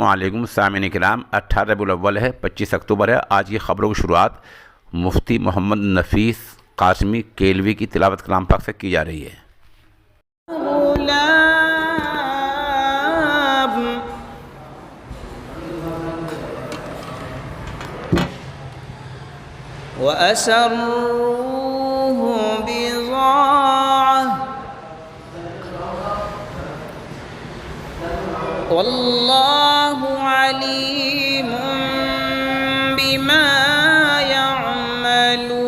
अस्सलामुअलैकुम सामिन किराम। 18 रबीउल अव्वल है, 25 अक्टूबर है। आज की ख़बरों की शुरुआत मुफ्ती मोहम्मद नफीस कासमी केलवी की तिलावत कलाम पाक से की जा रही है। वअसर्रूहु बिज़ाअह वल्लाहु अलीमुम बिमा यअमलून।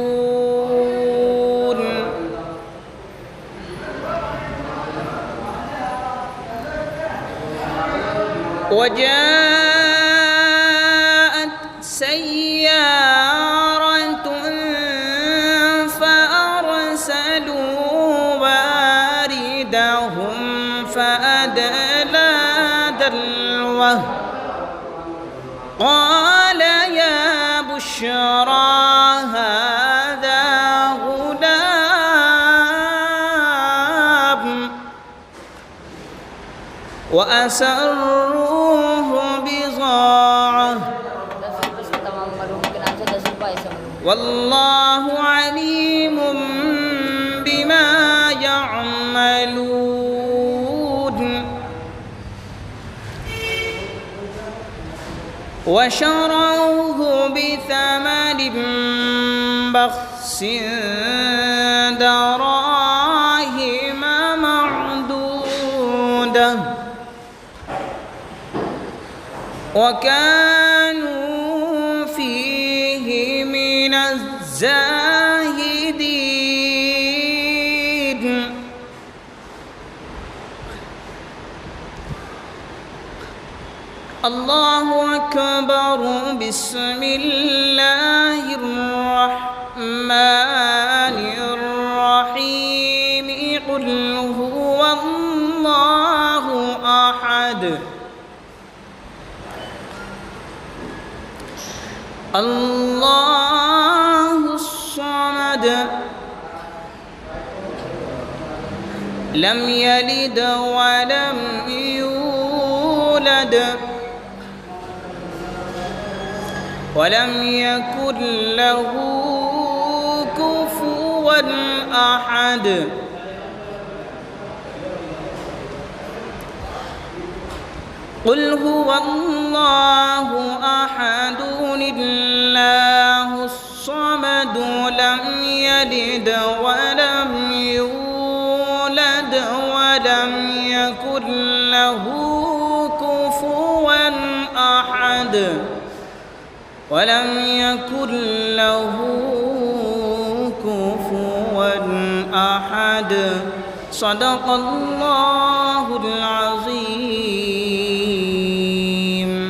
वजाअत सय्यारतुन फअरसलू वारिदहुम फअदला दल्वह قال يا بشرى هذا غلام وأسروه بضاعة والله عليم بما يعملون وشروه بثمن بخس دراهم معدودة وكانوا فيه من الزاهدين. الله أكبر. بسم الله الرحمن الرحيم. قل هو الله أحد الله الصمد لم يلد ولم يولد ولم يكن له كفوا أحد. قل هو الله أحد الله الصمد لم يلد ولم يولد ولم يكن له كفوا أحد ولم يكن له كفوا أحد. صدق الله العظيم.